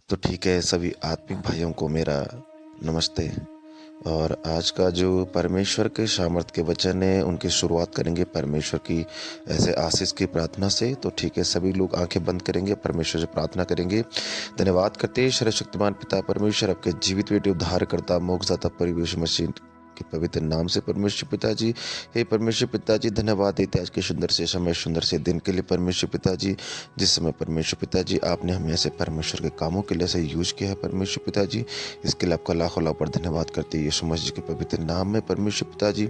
तो ठीक है, सभी आत्मिक भाइयों को मेरा नमस्ते। और आज का जो परमेश्वर के सामर्थ्य के वचन है, उनकी शुरुआत करेंगे परमेश्वर की ऐसे आशीष की प्रार्थना से। तो ठीक है, सभी लोग आंखें बंद करेंगे, परमेश्वर से प्रार्थना करेंगे। धन्यवाद करते हैं सर्वशक्तिमान पिता परमेश्वर, आपके जीवित बेटे उद्धारकर्ता मोक्षदाता परिवेश मसीह के पवित्र नाम से परमेश्वर पिताजी। हे परमेश्वर पिताजी, धन्यवाद देते आज के सुंदर से समय, सुंदर से दिन के लिए परमेश्वर पिताजी। जिस समय परमेश्वर पिताजी आपने हमें ऐसे परमेश्वर के कामों के लिए ऐसे यूज किया है परमेश्वर पिताजी, इसके लिए आपका लाखों लाख पर धन्यवाद करते हैं यीशु मसीह के पवित्र नाम में परमेश्वर पिताजी।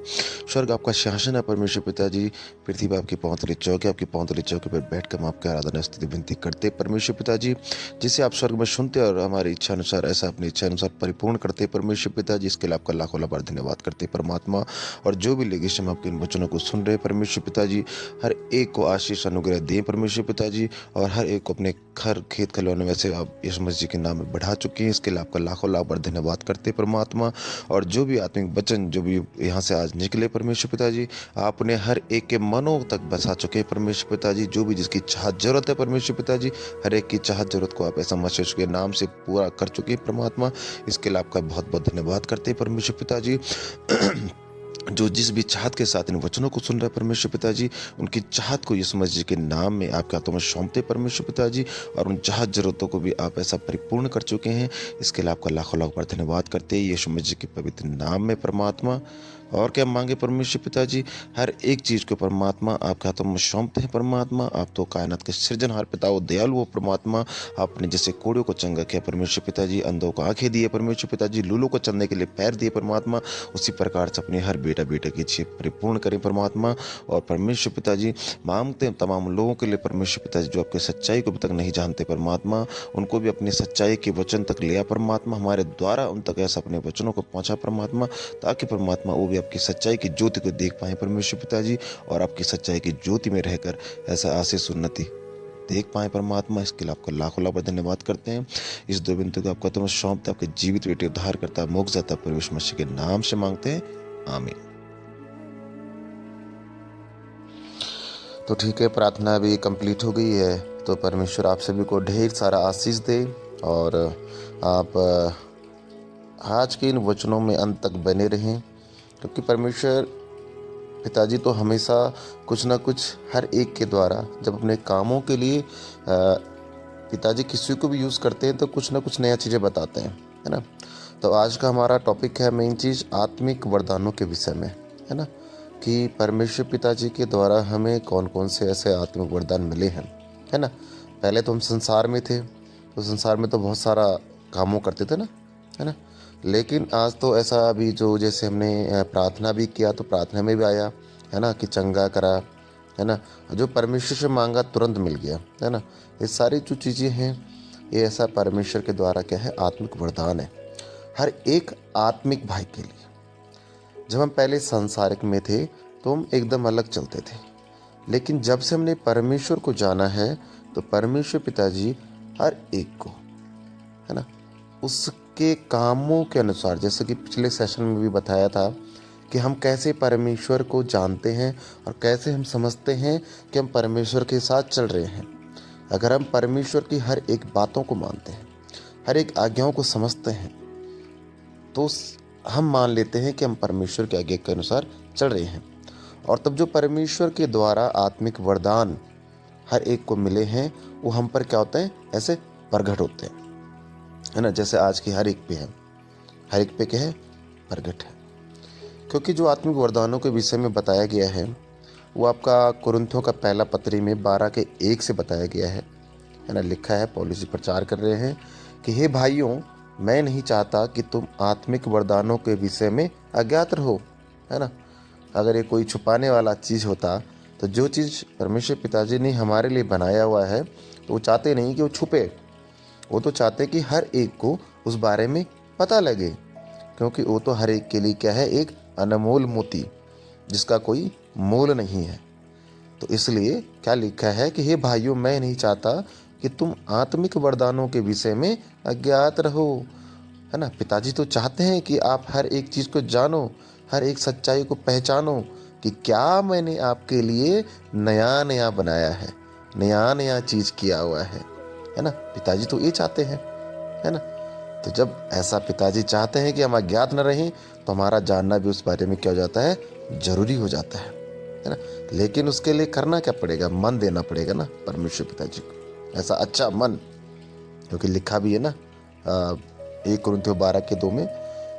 स्वर्ग आपका शासन है परमेश्वर पिताजी, पृथ्वी पर आपकी पौंतली चौक है, आपकी पौंतली चौकी पर बैठ कर हम आपकी आराधना स्तुति विनती करते परमेश्वर पिताजी। जिसे आप स्वर्ग में सुनते और हमारी इच्छा अनुसार ऐसा अपनी इच्छा अनुसार परिपूर्ण करते परमेश्वर पिताजी, इसके लिए आपका लाखों लाख पर धन्यवाद करते परमात्मा। और जो भी लेगिश हम आपके इन वचनों को सुन रहे परमेश्वर पिताजी, हर एक को आशीष अनुग्रह दें परमेश्वर पिताजी, और हर एक को अपने घर खेत खलिहानों में से आप यीशु मसीह के नाम में बढ़ा चुके हैं, इसके लिए आपका लाखों लाख बार धन्यवाद करते परमात्मा। और जो भी आत्मिक वचन जो भी यहाँ से आज निकले परमेश्वर पिताजी, आपने हर एक के मनों तक बसा चुके हैं परमेश्वर पिताजी। जो भी जिसकी चाहत जरूरत है परमेश्वर पिताजी, हर एक की चाहत जरूरत को आप ऐसा मसीह के नाम से पूरा कर चुके हैं परमात्मा, इसके लिए आपका बहुत बहुत धन्यवाद करते हैं परमेश्वर पिताजी। जो जिस भी चाहत के साथ इन वचनों को सुन रहे परमेश्वर पिताजी, उनकी चाहत को यीशु मसीह के नाम में आपके हाथों में सौंपते परमेश्वर पिताजी, और उन चाहत जरूरतों को भी आप ऐसा परिपूर्ण कर चुके हैं, इसके लिए आपका लाखों लाख बार धन्यवाद करते हैं यीशु मसीह के पवित्र नाम में परमात्मा। और क्या मांगे परमेश्वर पिताजी, हर एक चीज़ को परमात्मा आपके हाथों में सौंपते हैं परमात्मा। आप तो कायनात के सृजनहार पिता हो, दयालु हो परमात्मा। आपने जैसे कोड़ियों को चंगा किया परमेश्वर पिताजी, अंधों को आंखें दिए परमेश्वर पिताजी, लूलों को चलने के लिए पैर दिए परमात्मा, उसी प्रकार से अपने हर बेटा बेटा की इच्छा परिपूर्ण करें परमात्मा। और परमेश्वर पिताजी, मांगते हैं तमाम लोगों के लिए परमेश्वर पिताजी जो आपके सच्चाई को अभी तक नहीं जानते परमात्मा, उनको भी अपनी सच्चाई के वचन तक लिया परमात्मा, हमारे द्वारा उन तक ऐसा अपने वचनों को पहुंचा परमात्मा, ताकि परमात्मा वो भी आपकी सच्चाई की ज्योति को देख पाए परमेश्वर पिताजी, और आपकी सच्चाई की ज्योति में रहकर ऐसा आशीष उन्नति देख पाए परमात्मा। इसके लिए आपका लाखों लाख धन्यवाद करते हैं। इस दो बिंदु को आपका तुम सौंपते आपके जीवित बेटे उद्धार करता मोक्षदाता परमेश्वर मसीह के नाम से मांगते हैं, आमीन। तो ठीक है, प्रार्थना अभी कंप्लीट हो गई है। तो परमेश्वर आप सभी को ढेर सारा आशीष दे, और आप आज के इन वचनों में अंत तक बने रहें, क्योंकि परमेश्वर पिताजी तो हमेशा कुछ ना कुछ हर एक के द्वारा जब अपने कामों के लिए पिताजी किसी को भी यूज़ करते हैं तो कुछ ना कुछ नया चीज़ें बताते हैं, है ना। तो आज का हमारा टॉपिक है मेन चीज़ आत्मिक वरदानों के विषय में, है ना, कि परमेश्वर पिताजी के द्वारा हमें कौन कौन से ऐसे आत्मिक वरदान मिले हैं, है ना। पहले तो हम संसार में थे, तो संसार में तो बहुत सारा कामों करते थे ना, है ना। लेकिन आज तो ऐसा अभी जो जैसे हमने प्रार्थना भी किया तो प्रार्थना में भी आया, है ना, कि चंगा करा, है ना, जो परमेश्वर से मांगा तुरंत मिल गया, है ना। ये सारी जो चीज़ें हैं ये ऐसा परमेश्वर के द्वारा क्या है, आत्मिक वरदान है हर एक आत्मिक भाई के लिए। जब हम पहले सांसारिक में थे तो हम एकदम अलग चलते थे, लेकिन जब से हमने परमेश्वर को जाना है तो परमेश्वर पिताजी हर एक को, है ना, उसके कामों के अनुसार, जैसे कि पिछले सेशन में भी बताया था कि हम कैसे परमेश्वर को जानते हैं और कैसे हम समझते हैं कि हम परमेश्वर के साथ चल रहे हैं। अगर हम परमेश्वर की हर एक बातों को मानते हैं, हर एक आज्ञाओं को समझते हैं, तो हम मान लेते हैं कि हम परमेश्वर की आज्ञा के अनुसार चल रहे हैं। और तब जो परमेश्वर के द्वारा आत्मिक वरदान हर एक को मिले हैं, वो हम पर क्या होते हैं, ऐसे प्रगट होते हैं, है ना। जैसे आज की हर एक पे है, हर एक पे क्या है, प्रगट है। क्योंकि जो आत्मिक वरदानों के विषय में बताया गया है वो आपका कुरिन्थियों का पहला पत्री में 12:1 से बताया गया है ना। लिखा है, पौलुस जी प्रचार कर रहे हैं कि हे भाइयों, मैं नहीं चाहता कि तुम आत्मिक वरदानों के विषय में अज्ञात रहो, है ना। अगर ये कोई छुपाने वाला चीज़ होता तो जो चीज़ परमेश्वर पिताजी ने हमारे लिए बनाया हुआ है तो वो चाहते नहीं कि वो छुपे, वो तो चाहते कि हर एक को उस बारे में पता लगे, क्योंकि वो तो हर एक के लिए क्या है, एक अनमोल मोती जिसका कोई मोल नहीं है। तो इसलिए क्या लिखा है कि हे भाइयों, मैं नहीं चाहता कि तुम आत्मिक वरदानों के विषय में अज्ञात रहो, है ना। पिताजी तो चाहते हैं कि आप हर एक चीज़ को जानो, हर एक सच्चाई को पहचानो कि क्या मैंने आपके लिए नया नया बनाया है, नया नया चीज़ किया हुआ है ना। पिताजी तो ये चाहते हैं। है ना। तो जब ऐसा पिताजी चाहते हैं कि हम अज्ञात न रहें, तो हमारा जानना भी उस बारे में क्या हो जाता है, जरूरी हो जाता है ना। लेकिन उसके लिए करना क्या पड़ेगा, मन देना पड़ेगा ना परमेश्वर पिताजी को, ऐसा अच्छा मन। क्योंकि लिखा भी है ना 1 कुरिन्थियों 12:2 में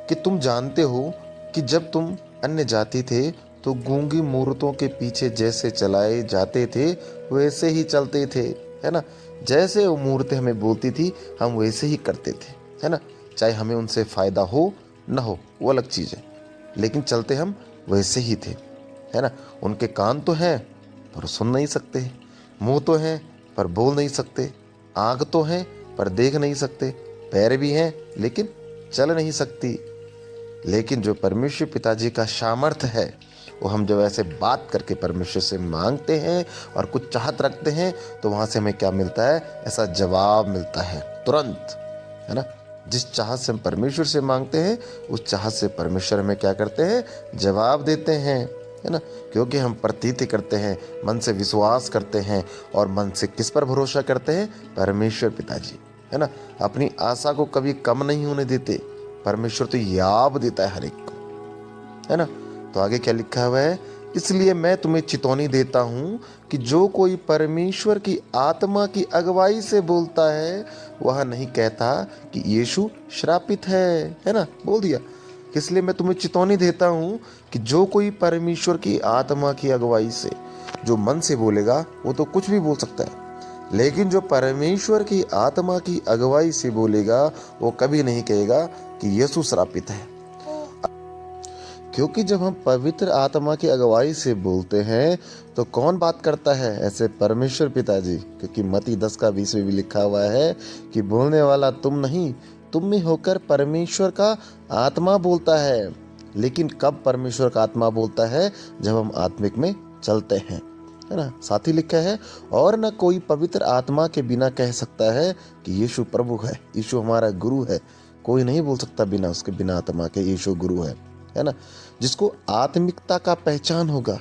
कि तुम जानते हो कि जब तुम अन्य जाति थे तो गूंगी मूर्तों के पीछे जैसे चलाए जाते थे वैसे ही चलते थे, है ना। जैसे वो मूर्तें हमें बोलती थी हम वैसे ही करते थे, है ना। चाहे हमें उनसे फायदा हो न हो वो अलग चीज़ है, लेकिन चलते हम वैसे ही थे, है ना। उनके कान तो हैं पर सुन नहीं सकते, मुंह तो हैं पर बोल नहीं सकते, आँख तो हैं पर देख नहीं सकते, पैर भी हैं लेकिन चल नहीं सकती। लेकिन जो परमेश्वर पिताजी का सामर्थ्य है, वो हम जब ऐसे बात करके परमेश्वर से मांगते हैं और कुछ चाहत रखते हैं, तो वहाँ से हमें क्या मिलता है, ऐसा जवाब मिलता है तुरंत, है ना। जिस चाहत से हम परमेश्वर से मांगते हैं, उस चाहत से परमेश्वर हमें क्या करते हैं, जवाब देते हैं, है ना। क्योंकि हम प्रतीति करते हैं, मन से विश्वास करते हैं, और मन से किस पर भरोसा करते हैं, परमेश्वर पिताजी, है ना। अपनी आशा को कभी कम नहीं होने देते, परमेश्वर तो याब देता है हर एक को, है ना। तो आगे क्या लिखा हुआ है, इसलिए मैं तुम्हें चेतावनी देता हूँ कि जो कोई परमेश्वर की आत्मा की अगुवाई से बोलता है वह नहीं कहता कि यीशु श्रापित है ना। बोल दिया, इसलिए मैं तुम्हें चेतावनी देता हूँ कि जो कोई परमेश्वर की आत्मा की अगुवाई से, जो मन से बोलेगा वो तो कुछ भी बोल सकता है, लेकिन जो परमेश्वर की आत्मा की अगुवाई से बोलेगा वो कभी नहीं कहेगा कि यीशु श्रापित है। क्योंकि जब हम पवित्र आत्मा की अगुवाई से बोलते हैं तो कौन बात करता है, ऐसे परमेश्वर पिताजी। क्योंकि मत्ती 10:20 में भी लिखा हुआ है कि बोलने वाला तुम नहीं, तुम में होकर परमेश्वर का आत्मा बोलता है। लेकिन कब परमेश्वर का आत्मा बोलता है, जब हम आत्मिक में चलते हैं, है ना। साथ ही लिखा है, और न कोई पवित्र आत्मा के बिना कह सकता है कि यीशु प्रभु है, यीशु हमारा गुरु है। कोई नहीं बोल सकता बिना उसके, बिना आत्मा के यीशु गुरु है ना। जिसको आत्मिकता का पहचान होगा,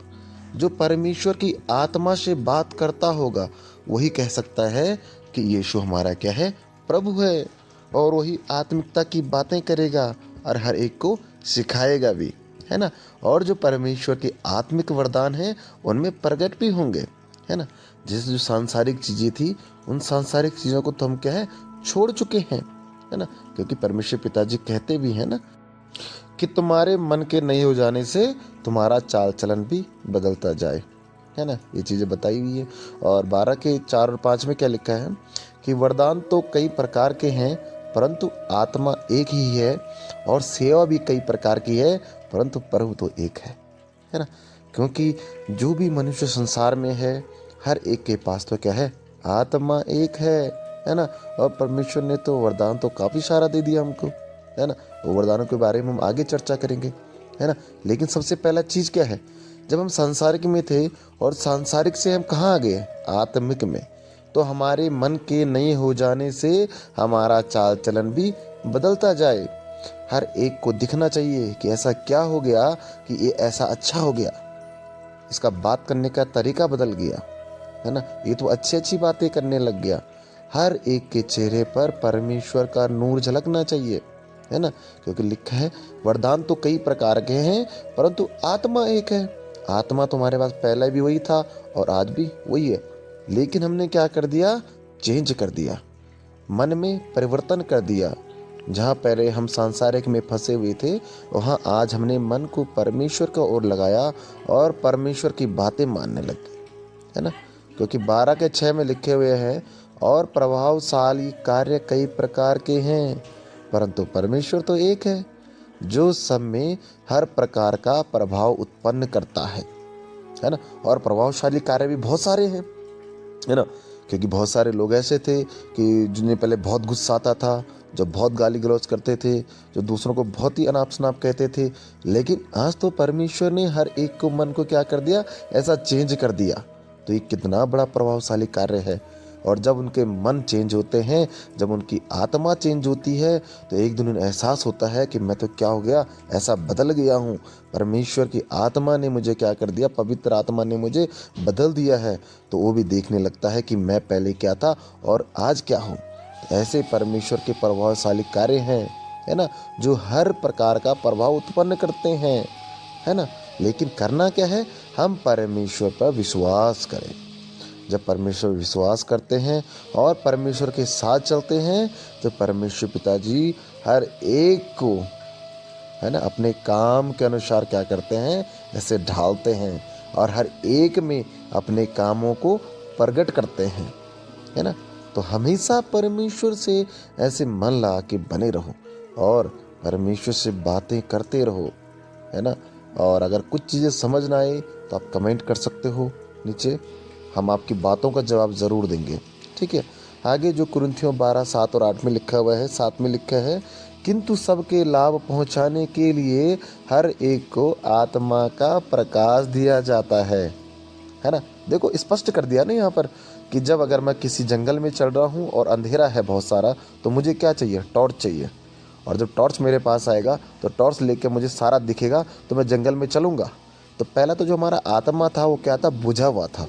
जो परमेश्वर की आत्मा से बात करता होगा, वही कह सकता है कि यीशु हमारा क्या है, प्रभु है। और वही आत्मिकता की बातें करेगा और हर एक को सिखाएगा भी, है ना। और जो परमेश्वर के आत्मिक वरदान हैं उनमें प्रकट भी होंगे, है ना। जैसे जो सांसारिक चीज़ें थी, उन सांसारिक चीज़ों को तो हम क्या है, छोड़ चुके हैं, है ना। क्योंकि परमेश्वर पिताजी कहते भी हैं ना कि तुम्हारे मन के नहीं हो जाने से तुम्हारा चाल चलन भी बदलता जाए, है ना। ये चीज़ें बताई हुई है। और 12:4 और 5 में क्या लिखा है कि वरदान तो कई प्रकार के हैं परंतु आत्मा एक ही है, और सेवा भी कई प्रकार की है परंतु प्रभु तो एक है ना। क्योंकि जो भी मनुष्य संसार में है, हर एक के पास तो क्या है, आत्मा एक है ना। और परमेश्वर ने तो वरदान तो काफ़ी सारा दे दिया हमको, है ना। वो वरदानों के बारे में हम आगे चर्चा करेंगे, है ना। लेकिन सबसे पहला चीज़ क्या है, जब हम सांसारिक में थे और सांसारिक से हम कहाँ आ गए, आत्मिक में, तो हमारे मन के नहीं हो जाने से हमारा चाल चलन भी बदलता जाए। हर एक को दिखना चाहिए कि ऐसा क्या हो गया कि ये ऐसा अच्छा हो गया, इसका बात करने का तरीका बदल गया, है ना। ये तो अच्छी अच्छी बातें करने लग गया। हर एक के चेहरे पर परमेश्वर का नूर झलकना चाहिए, है ना। क्योंकि लिखा है वरदान तो कई प्रकार के हैं परंतु आत्मा एक है। आत्मा तुम्हारे पास पहले भी वही था और आज भी वही है, लेकिन हमने क्या कर दिया, चेंज कर दिया, मन में परिवर्तन कर दिया। जहाँ पहले हम सांसारिक में फंसे हुए थे, वहाँ आज हमने मन को परमेश्वर की ओर लगाया और परमेश्वर की बातें मानने लगे, है ना। क्योंकि 12:6 में लिखे हुए हैं, और प्रभावशाली कार्य कई प्रकार के हैं परंतु परमेश्वर तो एक है, जो सब में हर प्रकार का प्रभाव उत्पन्न करता है ना। और प्रभावशाली कार्य भी बहुत सारे हैं, है ना। क्योंकि बहुत सारे लोग ऐसे थे कि जिन्हें पहले बहुत गुस्सा आता था, जो बहुत गाली गलौज करते थे, जो दूसरों को बहुत ही अनाप शनाप कहते थे, लेकिन आज तो परमेश्वर ने हर एक को मन को क्या कर दिया, ऐसा चेंज कर दिया। तो ये कितना बड़ा प्रभावशाली कार्य है। और जब उनके मन चेंज होते हैं, जब उनकी आत्मा चेंज होती है, तो एक दिन उन्हें एहसास होता है कि मैं तो क्या हो गया, ऐसा बदल गया हूँ। परमेश्वर की आत्मा ने मुझे क्या कर दिया, पवित्र आत्मा ने मुझे बदल दिया है। तो वो भी देखने लगता है कि मैं पहले क्या था और आज क्या हूँ। ऐसे परमेश्वर के प्रभावशाली कार्य हैं, है ना, जो हर प्रकार का प्रभाव उत्पन्न करते हैं, है ना। लेकिन करना क्या है, हम परमेश्वर पर विश्वास करें। जब परमेश्वर विश्वास करते हैं और परमेश्वर के साथ चलते हैं तो परमेश्वर पिताजी हर एक को, है ना, अपने काम के अनुसार क्या करते हैं, ऐसे ढालते हैं और हर एक में अपने कामों को प्रकट करते हैं, है ना। तो हमेशा परमेश्वर से ऐसे मन लगा के बने रहो और परमेश्वर से बातें करते रहो, है ना। और अगर कुछ चीज़ें समझ ना आए तो आप कमेंट कर सकते हो नीचे, हम आपकी बातों का जवाब ज़रूर देंगे, ठीक है। आगे जो कुरिन्थियों 12:7 और 8 में लिखा हुआ है, 7 में लिखा है, किंतु सबके लाभ पहुंचाने के लिए हर एक को आत्मा का प्रकाश दिया जाता है ना। देखो स्पष्ट कर दिया ना यहाँ पर कि जब अगर मैं किसी जंगल में चल रहा हूँ और अंधेरा है बहुत सारा, तो मुझे क्या चाहिए, टॉर्च चाहिए। और जब टॉर्च मेरे पास आएगा तो टॉर्च लेके मुझे सारा दिखेगा तो मैं जंगल में चलूँगा। तो पहला तो जो हमारा आत्मा था वो क्या था, बुझा हुआ था,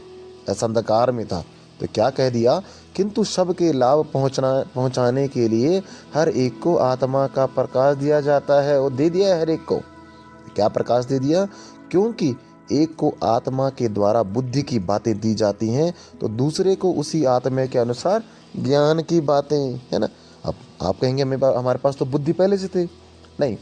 ऐसा अंधकार में था। तो क्या कह दिया, किंतु सबके लाभ पहुँचाने के लिए हर एक को आत्मा का प्रकाश दिया जाता है। वो दे दिया है हर एक को। क्या प्रकाश दे दिया, क्योंकि एक को आत्मा के द्वारा बुद्धि की बातें दी जाती हैं तो दूसरे को उसी आत्मा के अनुसार ज्ञान की बातें, है ना। अब आप कहेंगे हमारे पास तो बुद्धि पहले से थे, नहीं,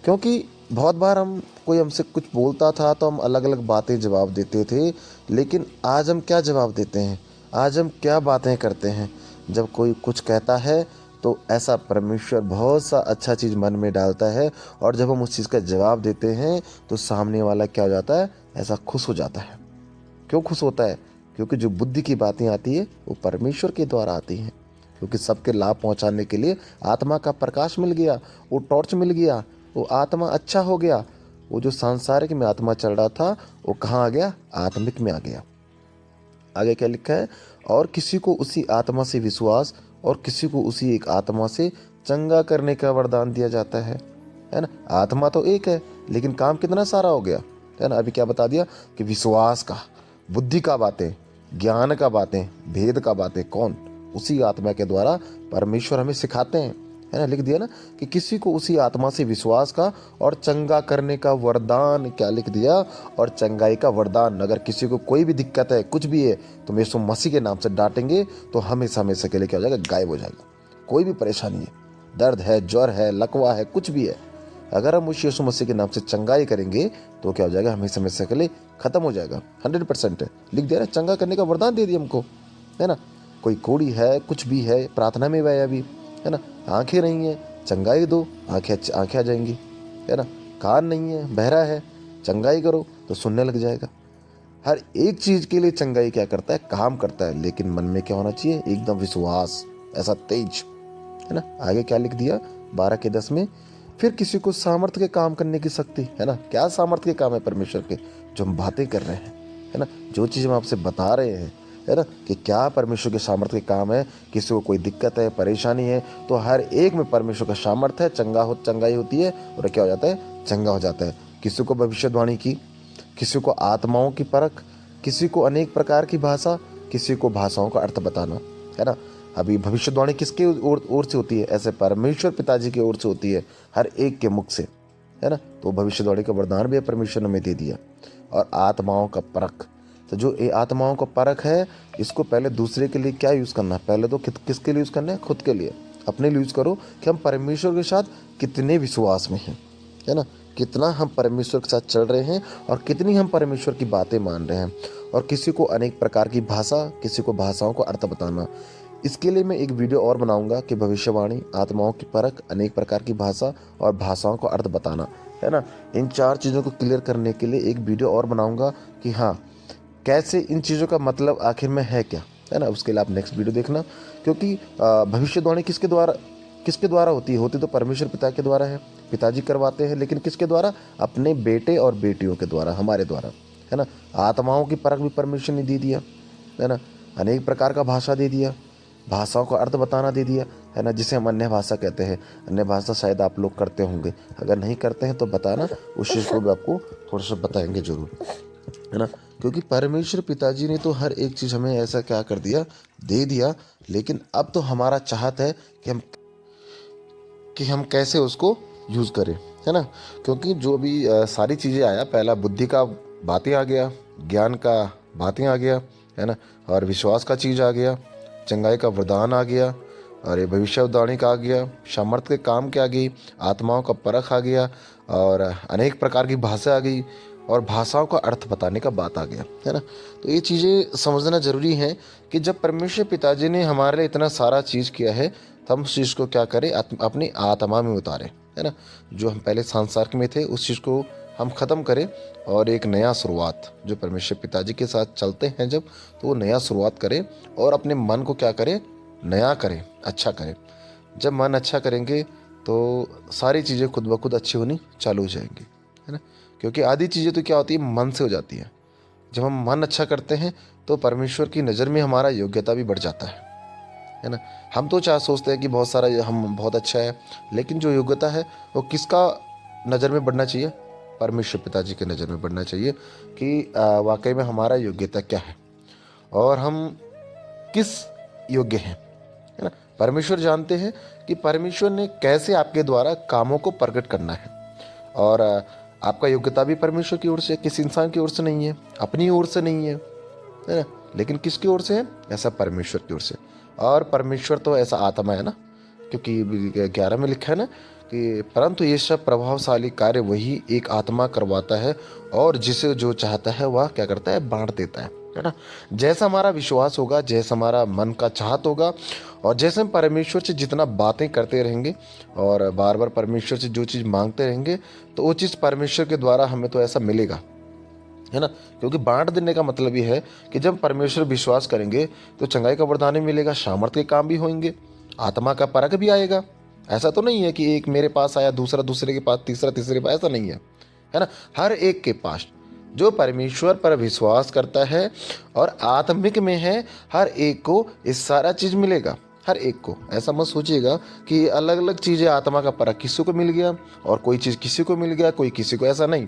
क्योंकि बहुत बार कोई हमसे कुछ बोलता था तो हम अलग अलग बातें जवाब देते थे। लेकिन आज हम क्या जवाब देते हैं, आज हम क्या बातें करते हैं। जब कोई कुछ कहता है तो ऐसा परमेश्वर बहुत सा अच्छा चीज़ मन में डालता है और जब हम उस चीज़ का जवाब देते हैं तो सामने वाला क्या हो जाता है, ऐसा खुश हो जाता है। क्यों खुश होता है, क्योंकि जो बुद्धि की बातें आती है वो परमेश्वर के द्वारा आती हैं। क्योंकि सबके लाभ पहुंचाने के लिए आत्मा का प्रकाश मिल गया, वो टॉर्च मिल गया, वो आत्मा अच्छा हो गया। वो जो सांसारिक में आत्मा चल रहा था वो कहाँ आ गया, आत्मिक में आ गया। आगे क्या लिखा है, और किसी को उसी आत्मा से विश्वास और किसी को उसी एक आत्मा से चंगा करने का वरदान दिया जाता है ना। आत्मा तो एक है लेकिन काम कितना सारा हो गया, है ना। अभी क्या बता दिया कि विश्वास का, बुद्धि का बातें, ज्ञान का बातें, भेद का बातें कौन, उसी आत्मा के द्वारा परमेश्वर हमें सिखाते हैं, है ना। लिख दिया ना कि किसी को उसी आत्मा से विश्वास का और चंगा करने का वरदान, क्या लिख दिया, और चंगाई का वरदान। अगर किसी को कोई भी दिक्कत है, कुछ भी है, तो हम यीशु मसीह के नाम से डांटेंगे तो हमेशा हमेशा के लिए क्या हो जाएगा, गायब हो जाएगा। कोई भी परेशानी है, दर्द है, ज्वर है, लकवा है, कुछ भी है, अगर हम उस यीशु मसीह के नाम से चंगाई करेंगे तो क्या हो जाएगा, हमेशा हमेशा के लिए खत्म हो जाएगा। 100% है, लिख दिया ना, चंगा करने का वरदान दे दिया हमको, है ना। कोई कोड़ी है, कुछ भी है, प्रार्थना में वह अभी, है ना। आंखें नहीं है, चंगाई दो, आंखें आ जाएंगी, है ना। कान नहीं है, बहरा है, चंगाई करो तो सुनने लग जाएगा। हर एक चीज़ के लिए चंगाई क्या करता है, काम करता है। लेकिन मन में क्या होना चाहिए, एकदम विश्वास, ऐसा तेज, है ना। आगे क्या लिख दिया 12:10 में, फिर किसी को सामर्थ्य के काम करने की शक्ति, है ना। क्या सामर्थ्य के काम है परमेश्वर के, जो हम बातें कर रहे हैं, है ना, जो चीज़ हम आपसे बता रहे हैं, है ना, कि क्या परमेश्वर के सामर्थ्य के काम है। किसी को कोई दिक्कत है, परेशानी है, तो हर एक में परमेश्वर का सामर्थ्य है, चंगाई होती है और क्या हो जाता है, चंगा हो जाता है। किसी को भविष्यवाणी की, किसी को आत्माओं की परख, किसी को अनेक प्रकार की भाषा, किसी को भाषाओं का अर्थ बताना, है ना। अभी भविष्यवाणी किसके ओर से होती है, ऐसे परमेश्वर पिताजी की ओर से होती है, हर एक के मुख से, है ना। तो भविष्यवाणी का वरदान भी परमेश्वर ने हमें दे दिया। और आत्माओं का परख, तो जो ये आत्माओं का परख है, इसको पहले दूसरे के लिए क्या यूज़ करना है, पहले तो किसके लिए यूज़ करना है, खुद के लिए, अपने लिए यूज़ करो कि हम परमेश्वर के साथ कितने विश्वास में हैं, है ना, कितना हम परमेश्वर के साथ चल रहे हैं और कितनी हम परमेश्वर की बातें मान रहे हैं। और किसी को अनेक प्रकार की भाषा, किसी को भाषाओं को अर्थ बताना। इसके लिए मैं एक वीडियो और बनाऊंगा कि भविष्यवाणी, आत्माओं की परख, अनेक प्रकार की भाषा और भाषाओं को अर्थ बताना, है ना। इन 4 चीज़ों को क्लियर करने के लिए एक वीडियो और बनाऊंगा कि हाँ, कैसे इन चीज़ों का मतलब आखिर में है क्या, है ना। उसके लिए आप नेक्स्ट वीडियो देखना, क्योंकि भविष्यवाणी किसके द्वारा होती तो परमेश्वर पिता के द्वारा है, पिताजी करवाते हैं, लेकिन किसके द्वारा, अपने बेटे और बेटियों के द्वारा, हमारे द्वारा, है ना। आत्माओं की परख भी परमेश्वर ने दे दिया, है ना। अनेक प्रकार का भाषा दे दिया, भाषाओं का अर्थ बताना दे दिया, है ना, जिसे हम अन्य भाषा कहते हैं। अन्य भाषा शायद आप लोग करते होंगे, अगर नहीं करते हैं तो बताना, उस चीज़ को भी आपको थोड़ा सा बताएंगे जरूर, है ना। क्योंकि परमेश्वर पिताजी ने तो हर एक चीज़ हमें ऐसा क्या कर दिया, दे दिया, लेकिन अब तो हमारा चाहत है कि हम कैसे उसको यूज़ करें, है ना। क्योंकि जो भी सारी चीज़ें आया, पहला बुद्धि का बातें आ गया, ज्ञान का बातें आ गया, है ना, और विश्वास का चीज़ आ गया, चंगाई का वरदान आ गया, और ये भविष्यवाणी का आ गया, सामर्थ के काम के आ गई, आत्माओं का परख आ गया, और अनेक प्रकार की भाषा आ गई, और भाषाओं का अर्थ बताने का बात आ गया, है ना। तो ये चीज़ें समझना ज़रूरी है कि जब परमेश्वर पिताजी ने हमारे लिए इतना सारा चीज़ किया है, तो हम उस चीज़ को क्या करें, अपनी आत्मा में उतारें, है ना। जो हम पहले सांसार में थे उस चीज़ को हम ख़त्म करें, और एक नया शुरुआत जो परमेश्वर पिताजी के साथ चलते हैं जब, तो वो नया शुरुआत करें, और अपने मन को क्या करें, नया करें, अच्छा करें। जब मन अच्छा करेंगे तो सारी चीज़ें खुद ब खुद अच्छी होनी चालू हो जाएंगी, है ना। क्योंकि आधी चीज़ें तो क्या होती है, मन से हो जाती है। जब हम मन अच्छा करते हैं तो परमेश्वर की नज़र में हमारा योग्यता भी बढ़ जाता है ना। हम तो चाह सोचते हैं कि बहुत सारा हम बहुत अच्छा है, लेकिन जो योग्यता है वो किसका नज़र में बढ़ना चाहिए, परमेश्वर पिताजी के नज़र में बढ़ना चाहिए कि वाकई में हमारा योग्यता क्या है, और हम किस योग्य हैं, है ना। परमेश्वर जानते हैं कि परमेश्वर ने कैसे आपके द्वारा कामों को प्रकट करना है, और आपका योग्यता भी परमेश्वर की ओर से, किसी इंसान की ओर से नहीं है, अपनी ओर से नहीं है ना, लेकिन किसकी ओर से है, ऐसा परमेश्वर की ओर से। और परमेश्वर तो ऐसा आत्मा है ना, क्योंकि 11 में लिखा है ना कि परंतु ये सब प्रभावशाली कार्य वही एक आत्मा करवाता है, और जिसे जो चाहता है वह क्या करता है, बांट देता है ना। जैसा हमारा विश्वास होगा, जैसा हमारा मन का चाहत होगा, और जैसे हम परमेश्वर से जितना बातें करते रहेंगे और बार बार परमेश्वर से जो चीज़ मांगते रहेंगे, तो वो चीज़ परमेश्वर के द्वारा हमें तो ऐसा मिलेगा, है ना। क्योंकि बांट देने का मतलब ये है कि जब परमेश्वर विश्वास करेंगे तो चंगाई का वरदान भी मिलेगा, सामर्थ्य के काम भी होंगे, आत्मा का परख भी आएगा। ऐसा तो नहीं है कि एक मेरे पास आया, दूसरा दूसरे के पास, तीसरा तीसरे के पास, ऐसा नहीं है ना। हर एक के पास जो परमेश्वर पर विश्वास करता है और आत्मिक में है, हर एक को इस सारा चीज़ मिलेगा। हर एक को ऐसा मत सोचिएगा कि अलग अलग चीज़ें आत्मा का परख किसी को मिल गया और कोई चीज़ किसी को मिल गया, कोई किसी को, ऐसा नहीं।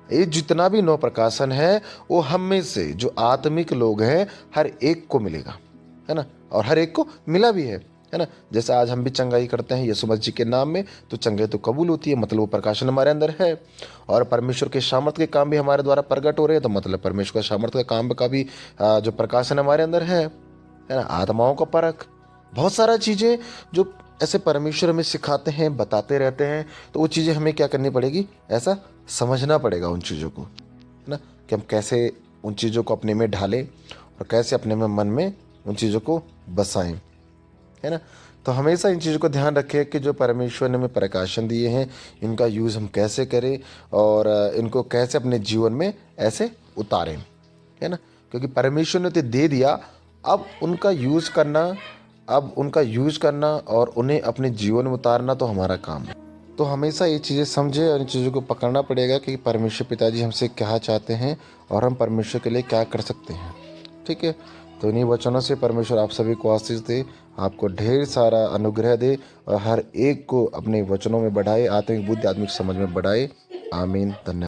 ये जितना भी नौ प्रकाशन है वो हम में से जो आत्मिक लोग हैं हर एक को मिलेगा, है ना, और हर एक को मिला भी है ना। जैसे आज हम भी चंगाई करते हैं यीशु मसीह के नाम में, तो चंगाई तो कबूल होती है, मतलब वो प्रकाशन हमारे अंदर है, और परमेश्वर के सामर्थ्य के काम भी हमारे द्वारा प्रकट हो रहे हैं, तो मतलब परमेश्वर का सामर्थ्य का काम का भी जो प्रकाशन हमारे अंदर है ना। आत्माओं का परख, बहुत सारा चीज़ें जो ऐसे परमेश्वर हमें सिखाते हैं, बताते रहते हैं, तो वो चीज़ें हमें क्या करनी पड़ेगी, ऐसा समझना पड़ेगा उन चीज़ों को, है ना, कि हम कैसे उन चीज़ों को अपने में ढालें और कैसे अपने में मन में उन चीज़ों को बसाएं, है ना। तो हमेशा इन चीज़ों को ध्यान रखें कि जो परमेश्वर ने हमें प्रकाशन दिए हैं, इनका यूज़ हम कैसे करें और इनको कैसे अपने जीवन में ऐसे उतारें, है ना। क्योंकि परमेश्वर ने तो दे दिया, अब उनका यूज़ करना और उन्हें अपने जीवन में उतारना तो हमारा काम है। तो हमेशा ये चीज़ें समझे और इन चीज़ों को पकड़ना पड़ेगा कि परमेश्वर पिताजी हमसे क्या चाहते हैं और हम परमेश्वर के लिए क्या कर सकते हैं, ठीक है। तो इन्हीं वचनों से परमेश्वर आप सभी को आशीष दे, आपको ढेर सारा अनुग्रह दे, और हर एक को अपने वचनों में बढ़ाए, आत्मिक बुद्धि, आत्मिक समझ में बढ़ाए। आमीन। धन्यवाद।